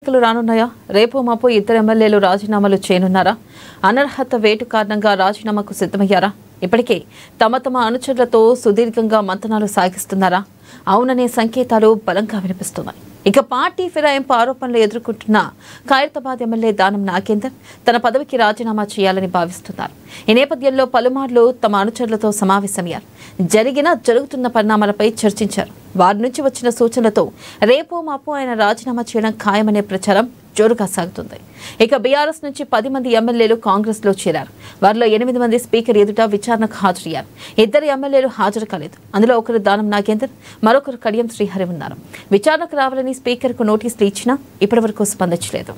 ఎన్నికలు రానున్నాయా? రేపు మాపు ఇద్దరు ఎమ్మెల్యేలు రాజీనామాలు చేయనున్నారా? అనర్హత వేటు కారణంగా రాజీనామాకు సిద్ధమయ్యారా? ఇప్పటికే తమ అనుచరులతో సుదీర్ఘంగా మంతనాలు సాగిస్తున్నారా? అవుననే సంకేతాలు బలంగా వినిపిస్తున్నాయి. ఇక పార్టీ ఫిరాయింపు ఆరోపణలు ఎదుర్కొంటున్న ఖైరతాబాద్ ఎమ్మెల్యే దానం నాగేందర్ తన పదవికి రాజీనామా చేయాలని భావిస్తున్నారు. ఈ నేపథ్యంలో పలుమార్లు తమ అనుచరులతో సమావేశమయ్యారు. జరుగుతున్న పరిణామాలపై చర్చించారు. వారి నుంచి వచ్చిన సూచనలతో రేపో మాపో ఆయన రాజీనామా చేయడం ఖాయమనే ప్రచారం జోరుగా సాగుతుంది. ఇక బీఆర్ఎస్ నుంచి 10 మంది ఎమ్మెల్యేలు కాంగ్రెస్ లో చేరారు. వారిలో 8 మంది స్పీకర్ ఎదుట విచారణకు హాజరయ్యారు. 2 ఎమ్మెల్యేలు హాజరు కాలేదు. అందులో ఒకరు దానం నాగేందర్, మరొకరు కడియం శ్రీహరి ఉన్నారు. విచారణకు రావాలని స్పీకర్ కు నోటీసులు ఇచ్చినా ఇప్పటివరకు స్పందించలేదు.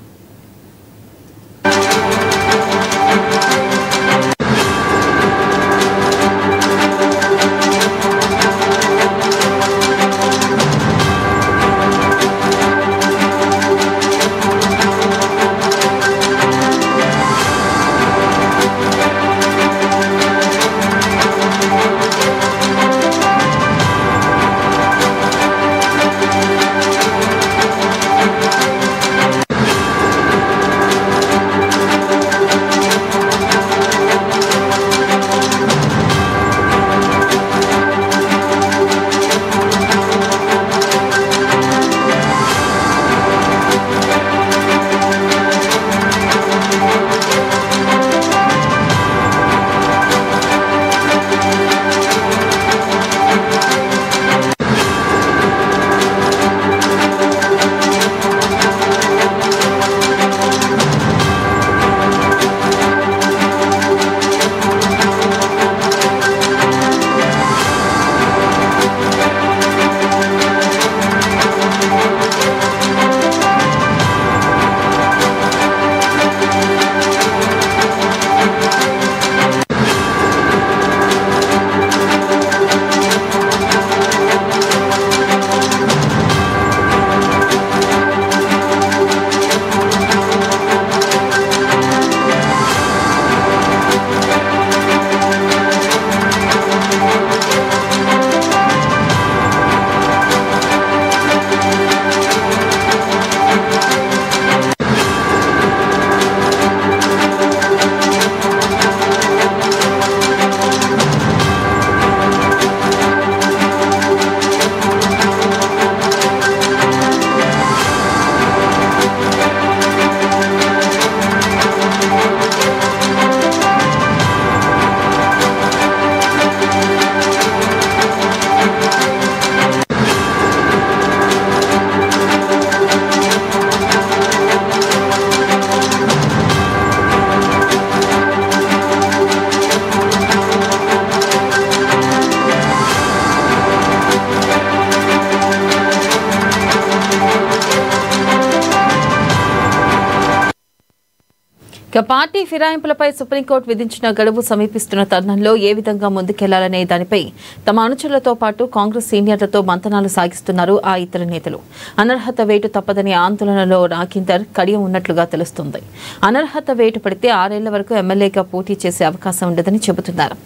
ఇక పార్టీ ఫిరాయింపులపై సుప్రీంకోర్టు విధించిన గడువు సమీపిస్తున్న తరుణంలో ఏ విధంగా ముందుకెళ్లాలనే దానిపై తమ అనుచరులతో పాటు కాంగ్రెస్ సీనియర్లతో మంతనాలు సాగిస్తున్నారు ఆ ఇతర నేతలు. అనర్హత వేటు తప్పదని ఆందోళనలో నాగేందర్ కడియం ఉన్నట్లుగా తెలుస్తుంది. అనర్హత వేటు పడితే 6 ఏళ్ల వరకు ఎమ్మెల్యేగా పోటీ చేసే అవకాశం ఉండదని చెబుతున్నారు.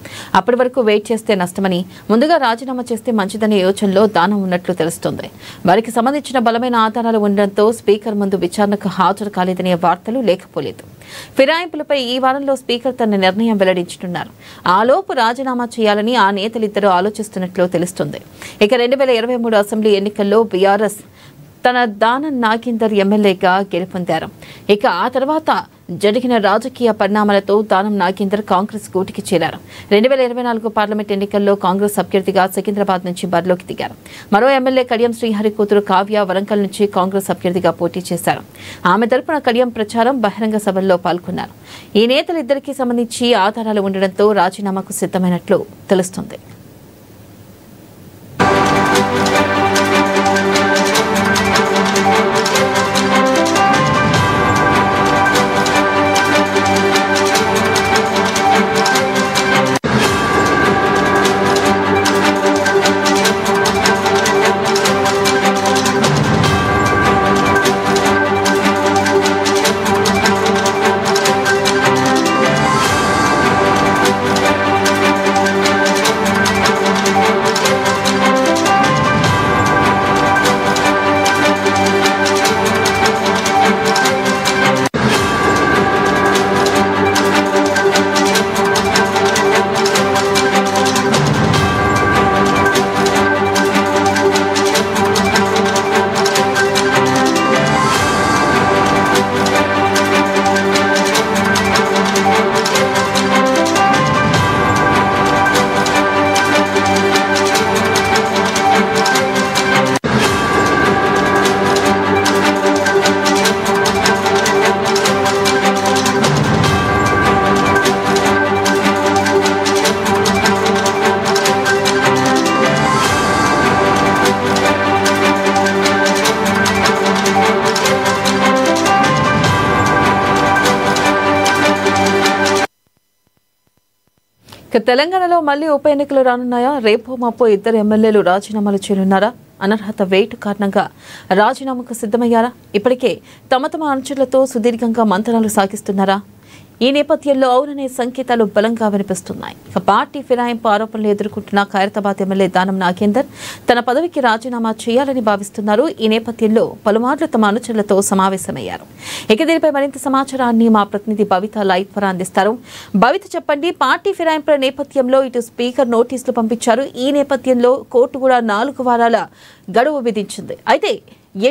అప్పటి వరకు వెయిట్ చేస్తే నష్టమని, ముందుగా రాజీనామా చేస్తే మంచిదనే యోచనలో దానం ఉన్నట్లు తెలుస్తోంది. వారికి సంబంధించిన బలమైన ఆధారాలు ఉండడంతో స్పీకర్ ముందు విచారణకు హాజరు కాలేదనే వార్తలు లేకపోలేదు. ఫిరాయింపులపై ఈ వారంలో స్పీకర్ తన నిర్ణయం వెల్లడించనున్నారు. ఆలోపు రాజీనామా చేయాలని ఆ నేతలిద్దరూ ఆలోచిస్తున్నట్లు తెలుస్తుంది. ఇక 2023 అసెంబ్లీ ఎన్నికల్లో బీఆర్ఎస్ తన దానం నాగేందర్ ఎమ్మెల్యేగా గెలుపొందారు. ఇక ఆ తర్వాత జరిగిన రాజకీయ పరిణామాలతో దానం నాగేందర్ కాంగ్రెస్ గూటికి చేరారు. 2024 పార్లమెంట్ ఎన్నికల్లో కాంగ్రెస్ అభ్యర్థిగా సికింద్రాబాద్ నుంచి బరిలోకి దిగారు. మరో ఎమ్మెల్యే కడియం శ్రీహరి కూతురు కావ్య వరంగల్ నుంచి కాంగ్రెస్ అభ్యర్థిగా పోటీ చేశారు. ఆమె తరపున కడియం ప్రచారం, బహిరంగ సభల్లో పాల్గొన్నారు. ఈ నేతలిద్దరికీ సంబంధించి ఆధారాలు ఉండడంతో రాజీనామాకు సిద్ధమైనట్లు తెలుస్తుంది. తెలంగాణలో మళ్లీ ఉప ఎన్నికలు రానున్నాయా? రేపో మాపో ఇద్దరు ఎమ్మెల్యేలు రాజీనామాలు చేయనున్నారా? అనర్హత వేటు కారణంగా రాజీనామాకు సిద్ధమయ్యారా? ఇప్పటికే తమ అనుచరులతో సుదీర్ఘంగా మంతనాలు సాగిస్తున్నారా? ఈ నేపథ్యంలో అవుననే సంకేతాలు బలంగా వినిపిస్తున్నాయి. ఇక పార్టీ ఫిరాయింపు ఆరోపణలు ఎదుర్కొంటున్న ఖైరతాబాద్ ఎమ్మెల్యే దానం నాగేందర్ తన పదవికి రాజీనామా చేయాలని భావిస్తున్నారు. ఈ నేపథ్యంలో పలుమార్లు తమ అనుచరులతో సమావేశమయ్యారు. ఇక దీనిపై మరింత సమాచారాన్ని మా ప్రతినిధి భవిత లైవ్ ద్వారా అందిస్తారు. భవిత, చెప్పండి, పార్టీ ఫిరాయింపుల నేపథ్యంలో ఇటు స్పీకర్ నోటీసులు పంపించారు. ఈ నేపథ్యంలో కోర్టు కూడా 4 వారాల గడువు విధించింది. అయితే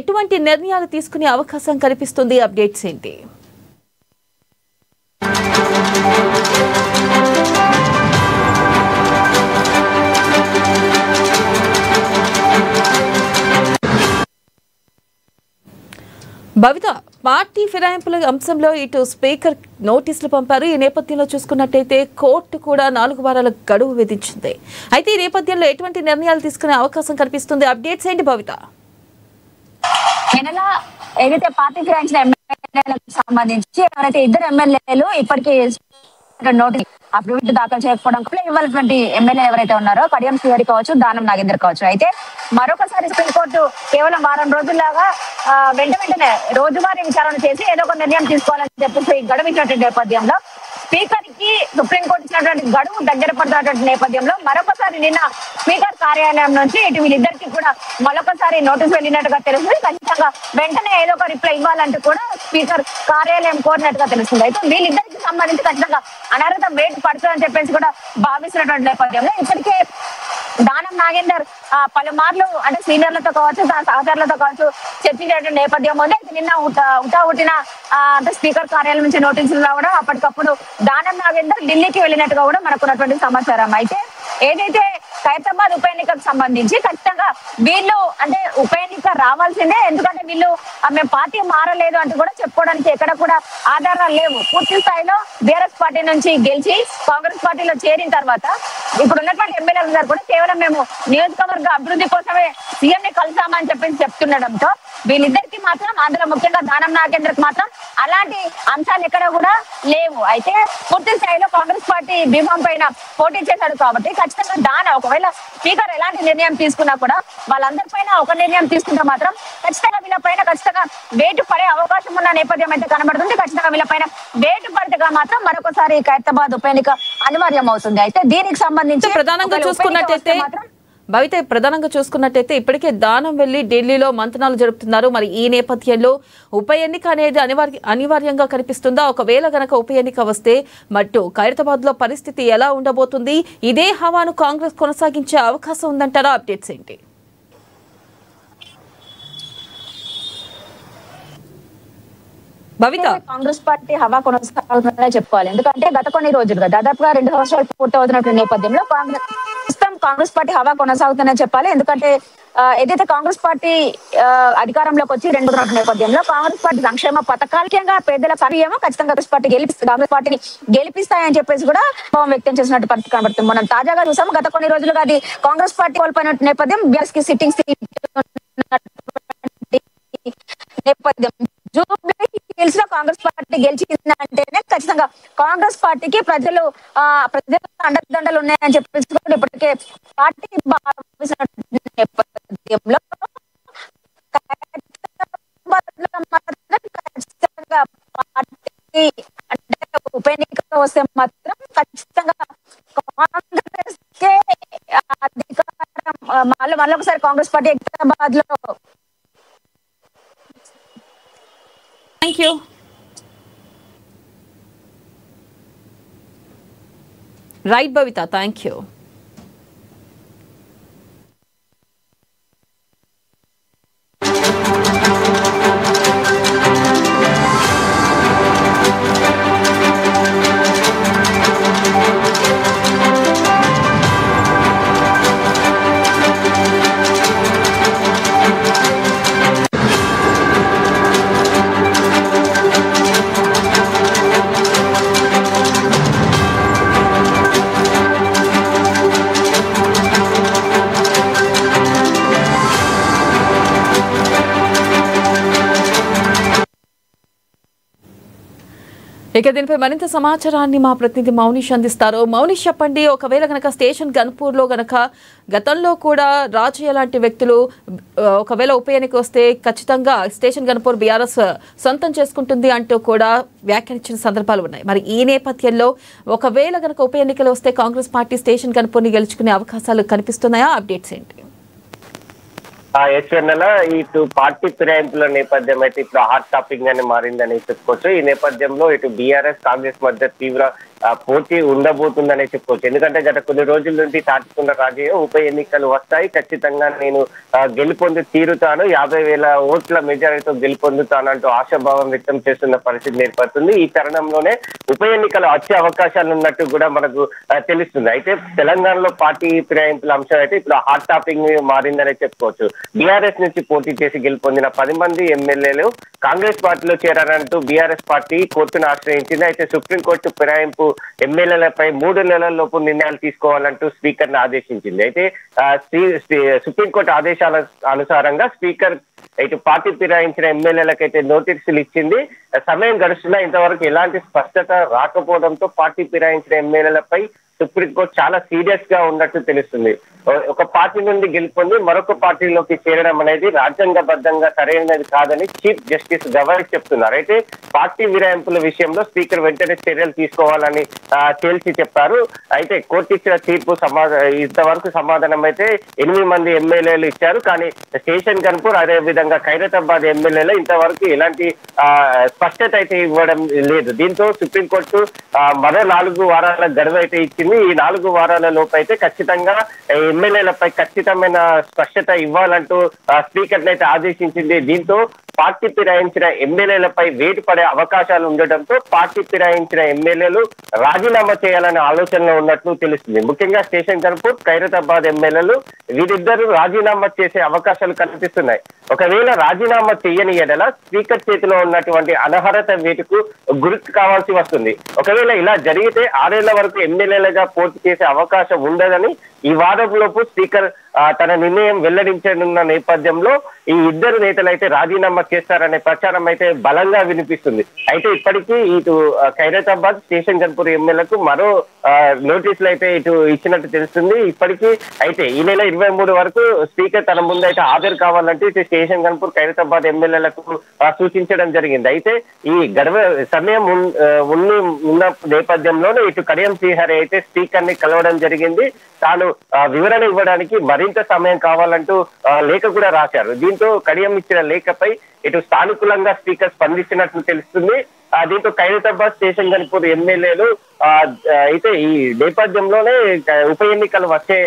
ఎటువంటి నిర్ణయాలు తీసుకునే అవకాశం కనిపిస్తుంది? అప్డేట్స్ ఏంటి? భవిత, పార్టీ ఫిరాయింపుల అంశంలో ఇటు స్పీకర్ నోటీసులు పంపారు. ఈ నేపథ్యంలో చూసుకున్నట్టయితే కోర్టు కూడా 4 వారాల గడువు విధించింది. అయితే ఈ నేపథ్యంలో ఎటువంటి నిర్ణయాలు తీసుకునే అవకాశం కనిపిస్తుంది? అప్డేట్స్ ఏంటి భవిత? ఏదైతే పార్టీ ఫిరాయించిన ఎమ్మెల్యేలకు సంబంధించి ఎవరైతే ఇద్దరు ఎమ్మెల్యేలు ఇప్పటికీ నోటీస్ అఫిడవిట్ దాఖలు చేయకపోవడం ఇవ్వాల్సినటువంటి ఎమ్మెల్యే ఎవరైతే ఉన్నారో కడియం శ్రీహరి కావచ్చు, దానం నాగేందర్ కావచ్చు. అయితే మరొకసారి సుప్రీంకోర్టు కేవలం వారం రోజుల్లాగా వెంటనే రోజువారీ విచారణ చేసి ఏదో ఒక నిర్ణయం తీసుకోవాలని చెప్పేసి గడువు ఇచ్చినటువంటి నేపథ్యంలో స్పీకర్ కి సుప్రీంకోర్టు ఇచ్చినటువంటి గడువు దగ్గర పడుతున్నటువంటి నేపథ్యంలో మరొకసారి నిన్న స్పీకర్ కార్యాలయం నుంచి ఇటు వీళ్ళిద్దరికి కూడా మరొకసారి నోటీసు వెళ్ళినట్టుగా తెలుస్తుంది. ఖచ్చితంగా వెంటనే ఏదో ఒక రిప్లై ఇవ్వాలంటూ కూడా స్పీకర్ కార్యాలయం కోరినట్టుగా తెలుస్తుంది. అయితే వీళ్ళిద్దరికి సంబంధించి ఖచ్చితంగా అనర్హత వేటు పడుతుందని చెప్పేసి కూడా భావిస్తున్నటువంటి నేపథ్యంలో ఇప్పటికే దానం నాగేందర్ పలుమార్లు అంటే సీనియర్లతో కావచ్చు, తన సహచరులతో కావచ్చు చర్చించేటువంటి నేపథ్యం ఉంది. నిన్న ఉటావుటిన అంటే స్పీకర్ కార్యాలయం నుంచి నోటీసులు రావడం, అప్పటికప్పుడు దానం నాగేందర్ ఢిల్లీకి వెళ్ళినట్టుగా కూడా మనకు ఉన్నటువంటి సమాచారం. అయితే ఏదైతే ఖైరతాబాద్ ఉప ఎన్నికకు సంబంధించి ఖచ్చితంగా వీళ్ళు అంటే ఉప ఎన్నిక రావాల్సిందే. ఎందుకంటే వీళ్ళు మేము పార్టీ మారలేదు అంటూ కూడా చెప్పుకోవడానికి ఎక్కడ కూడా ఆధారాలు లేవు. పూర్తి స్థాయిలో బీఆర్ఎస్ పార్టీ నుంచి గెలిచి కాంగ్రెస్ పార్టీలో చేరిన తర్వాత ఇప్పుడు ఉన్నటువంటి ఎమ్మెల్యేలు గారు కూడా కేవలం మేము నియోజకవర్గ అభివృద్ధి కోసమే సీఎం ని కలిసామని చెప్పేసి చెప్తుండడంతో వీళ్ళిద్దరికి మాత్రం, అందులో ముఖ్యంగా దానం నాగేందర్కి మాత్రం అలాంటి అంశాలు ఎక్కడ కూడా లేవు. అయితే పూర్తి స్థాయిలో కాంగ్రెస్ పార్టీ బీఫాం పైన పోటీ చేశాడు కాబట్టి ఖచ్చితంగా ఒకవేళ స్పీకర్ ఎలాంటి నిర్ణయం తీసుకున్నా కూడా వాళ్ళందరి పైన ఒక నిర్ణయం తీసుకుంటే మాత్రం ఖచ్చితంగా వీళ్ళపైన ఖచ్చితంగా వేటు పడే అవకాశం ఉన్న నేపథ్యం అయితే కనబడుతుంది. ఖచ్చితంగా వీళ్ళపైన వేటు పడితే మాత్రం మరొకసారి ఖైరతాబాద్ ఉప ఎన్నిక అనివార్యం అవుతుంది. అయితే దీనికి సంబంధించి ప్రధానంగా చూసుకున్నట్టయితే ఇప్పటికే దానం వెళ్లి ఢిల్లీలో మంతనాలు జరుపుతున్నారు. మరి ఈ నేపథ్యంలో ఉప ఎన్నిక అనేది అనివార్యంగా కనిపిస్తుందా? ఒకవేళ గనక ఉప ఎన్నిక వస్తే మట్టు ఖైరతాబాద్ లో పరిస్థితి ఎలా ఉండబోతుంది? ఇదే హవాను కాంగ్రెస్ కొనసాగించే అవకాశం ఉందంటారా? అప్డేట్స్ ఏంటి? భవిత, కాంగ్రెస్ పార్టీ హవా కొనసాగుతుందనే చెప్పుకోవాలి. ఎందుకంటే గత కొన్ని రోజులుగా దాదాపుగా 2 సంవత్సరాలు పూర్తవుతున్నటువంటి నేపథ్యంలో కాంగ్రెస్ పార్టీ హవా కొనసాగుతుందనే చెప్పాలి. ఎందుకంటే ఏదైతే కాంగ్రెస్ పార్టీ అధికారంలోకి వచ్చి 2 నేపథ్యంలో కాంగ్రెస్ పార్టీ సంక్షేమ పథకాలు ముఖ్యంగా పేదల సరియేమో ఖచ్చితంగా కాంగ్రెస్ పార్టీని గెలిపిస్తాయని చెప్పేసి కూడా భావం వ్యక్తం చేసినట్టు పరిస్థితి కనబడుతుంది. మనం తాజాగా చూసాము, గత కొన్ని రోజులుగా అది కాంగ్రెస్ పార్టీ కోల్పోయిన నేపథ్యం, బీఆర్ఎస్ కి సిట్టింగ్ నేపథ్యం. హిల్స్ లో కాంగ్రెస్ పార్టీ గెలిచిందంటేనే ఖచ్చితంగా కాంగ్రెస్ పార్టీకి ప్రజల అండదండలు ఉన్నాయని చెప్పేసి ఇప్పటికే పార్టీ నేపథ్యంలో ఖచ్చితంగా పార్టీ అంటే ఉప ఎన్నిక వస్తే మాత్రం ఖచ్చితంగా కాంగ్రెస్ కే అధికారం మళ్ళొకసారి కాంగ్రెస్ పార్టీ హైదరాబాద్ లో. Thank you. Right, Bhavita. Thank you. ఇక దీనిపై మరింత సమాచారాన్ని మా ప్రతినిధి మౌనిష్ అందిస్తారు. మౌనిష్, చెప్పండి, ఒకవేళ గనక స్టేషన్ గన్పూర్లో గనక గతంలో కూడా రాజయ్య లాంటి వ్యక్తులు ఒకవేళ ఉప ఎన్నిక వస్తే ఖచ్చితంగా స్టేషన్ గన్పూర్ బీఆర్ఎస్ సొంతం చేసుకుంటుంది అంటూ కూడా వ్యాఖ్యానించిన సందర్భాలు ఉన్నాయి. మరి ఈ నేపథ్యంలో ఒకవేళ గనక ఉప ఎన్నికలు వస్తే కాంగ్రెస్ పార్టీ స్టేషన్ గన్పూర్ని గెలుచుకునే అవకాశాలు కనిపిస్తున్నాయా? అప్డేట్స్ ఏంటి? యశ్వర్నల ఇటు పార్టీ ఫిరాయింపుల నేపథ్యం అయితే ఇప్పుడు హాట్ టాపిక్ గానే మారిందని చెప్పుకోవచ్చు. ఈ నేపథ్యంలో ఇటు బీఆర్ఎస్ కాంగ్రెస్ మధ్య తీవ్ర పోటీ ఉండబోతుందనే చెప్పుకోవచ్చు. ఎందుకంటే గత కొన్ని రోజుల నుండి తాటుకున్న రాజయ్య ఉప ఎన్నికలు వస్తాయి, ఖచ్చితంగా నేను గెలుపొంది తీరుతాను, 50,000 ఓట్ల మెజారిటీతో గెలుపొందుతానంటూ ఆశాభావం వ్యక్తం చేస్తున్న పరిస్థితి ఏర్పడుతుంది. ఈ తరుణంలోనే ఉప ఎన్నికలు వచ్చే అవకాశాలు ఉన్నట్టు కూడా మనకు తెలుస్తుంది. అయితే తెలంగాణలో పార్టీ ఫిరాయింపుల అంశం అయితే ఇప్పుడు హాట్ టాపిక్ మారిందనే చెప్పుకోవచ్చు. బీఆర్ఎస్ నుంచి పోటీ చేసి గెలుపొందిన 10 మంది ఎమ్మెల్యేలు కాంగ్రెస్ పార్టీలో చేరారంటూ బీఆర్ఎస్ పార్టీ కోర్టును ఆశ్రయించింది. అయితే సుప్రీంకోర్టు ఫిరాయింపు ఎమ్మెల్యేలపై 3 నెలల్లోపు నిర్ణయాలు తీసుకోవాలంటూ స్పీకర్ ను ఆదేశించింది. అయితే సుప్రీంకోర్టు ఆదేశాల అనుసారంగా స్పీకర్ ఇటు పార్టీ ఫిరాయించిన ఎమ్మెల్యేలకైతే నోటీసులు ఇచ్చింది. సమయం గడుస్తున్నా ఇంతవరకు ఎలాంటి స్పష్టత రాకపోవడంతో పార్టీ ఫిరాయించిన ఎమ్మెల్యేలపై సుప్రీంకోర్టు చాలా సీరియస్ గా ఉన్నట్టు తెలుస్తుంది. ఒక పార్టీ నుండి గెలుపొంది మరొక పార్టీలోకి చేరడం అనేది రాజ్యాంగబద్ధంగా సరైనది కాదని చీఫ్ జస్టిస్ గవాయ్ చెప్తున్నారు. అయితే పార్టీ ఫిరాయింపుల విషయంలో స్పీకర్ వెంటనే చర్యలు తీసుకోవాలని తేల్చి చెప్పారు. అయితే కోర్టు ఇచ్చిన తీర్పు ఇంతవరకు సమాధానం అయితే 8 మంది ఎమ్మెల్యేలు ఇచ్చారు. కానీ స్టేషన్ గన్పూర్ అదే విధంగా ఖైరతాబాద్ ఎమ్మెల్యేలు ఇంతవరకు ఎలాంటి స్పష్టత అయితే ఇవ్వడం లేదు. దీంతో సుప్రీంకోర్టు మరో 4 వారాల గడువు అయితే ఇచ్చింది. ఈ 4 వారాల లోపు అయితే ఖచ్చితంగా ఎమ్మెల్యేలపై ఖచ్చితమైన స్పష్టత ఇవ్వాలంటూ స్పీకర్ అయితే ఆదేశించింది. దీంతో పార్టీ ఫిరాయించిన ఎమ్మెల్యేలపై వేటు పడే అవకాశాలు ఉండటంతో పార్టీ ఫిరాయించిన ఎమ్మెల్యేలు రాజీనామా చేయాలనే ఆలోచనలో ఉన్నట్లు తెలుస్తుంది. ముఖ్యంగా స్టేషన్ గన్పూర్ ఖైరతాబాద్ ఎమ్మెల్యేలు వీరిద్దరూ రాజీనామా చేసే అవకాశాలు కనిపిస్తున్నాయి. ఒకవేళ రాజీనామా చేయని ఎడల స్పీకర్ చేతిలో ఉన్నటువంటి అనర్హత వేటుకు గురి కావాల్సి వస్తుంది. ఒకవేళ ఇలా జరిగితే 6 ఏళ్ల వరకు ఎమ్మెల్యేలుగా పోటీ చేసే అవకాశం ఉండదని ఈ వారంలోపు స్పీకర్ తన నిర్ణయం వెల్లడించనున్న నేపథ్యంలో ఈ ఇద్దరు నేతలు అయితే రాజీనామా చేస్తారనే ప్రచారం అయితే బలంగా వినిపిస్తుంది. అయితే ఇప్పటికీ ఇటు ఖైరతాబాద్ స్టేషన్ గన్పూర్ ఎమ్మెల్యేలకు మరో నోటీసులు అయితే ఇటు ఇచ్చినట్టు తెలుస్తుంది. ఇప్పటికీ అయితే ఈ నెల 23 వరకు స్పీకర్ తన ముందు అయితే హాజరు కావాలంటే ఇటు స్టేషన్ గన్పూర్ ఖైరతాబాద్ ఎమ్మెల్యేలకు సూచించడం జరిగింది. అయితే ఈ సమయం ఉన్న నేపథ్యంలోనే ఇటు కడియం శ్రీహరి అయితే స్పీకర్ ని కలవడం జరిగింది. తాను వివరణ ఇవ్వడానికి మరింత సమయం కావాలంటూ లేఖ కూడా రాశారు. దీంతో కడియం ఇచ్చిన లేఖపై ఇటు సానుకూలంగా స్పీకర్ స్పందించినట్లు తెలుస్తుంది. దీంతో ఖైరతాబాద్ స్టేషన్ గన్పూర్ ఎమ్మెల్యేలు అయితే ఈ నేపథ్యంలోనే ఉప ఎన్నికలు వచ్చే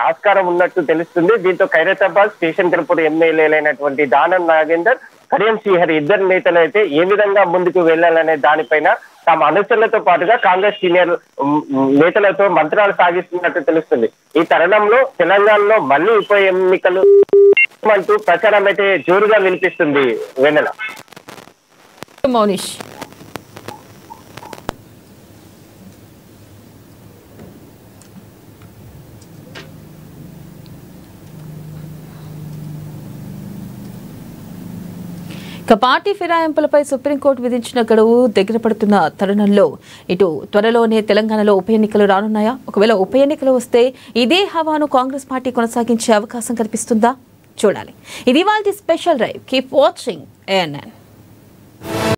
ఆస్కారం ఉన్నట్టు తెలుస్తుంది. దీంతో ఖైరతాబాద్ స్టేషన్ గన్పూర్ ఎమ్మెల్యేలైనటువంటి దానం నాగేందర్, కడియం శ్రీహరి ఇద్దరు నేతలు అయితే ఏ విధంగా ముందుకు వెళ్లాలనే దానిపైన తమ అనుచరులతో పాటుగా కాంగ్రెస్ సీనియర్ నేతలతో మంత్రాలు సాగిస్తున్నట్టు తెలుస్తుంది. ఈ తరుణంలో తెలంగాణలో మళ్లీ ఉప ఎన్నికలు అంటూ ప్రచారం అయితే జోరుగా వినిపిస్తుంది. వెన్నెల మౌనిష్ పార్టీ ఫిరాయింపులపై సుప్రీంకోర్టు విధించిన గడువు దగ్గర పడుతున్న తరుణంలో ఇటు త్వరలోనే తెలంగాణలో ఉప ఎన్నికలు రానున్నాయా? ఒకవేళ ఉప ఎన్నికలు వస్తే ఇదే హవాను కాంగ్రెస్ పార్టీ కొనసాగించే అవకాశం కనిపిస్తుందా? చూడాలి. ఇది వాళ్ళ special drive. Keep watching ANN.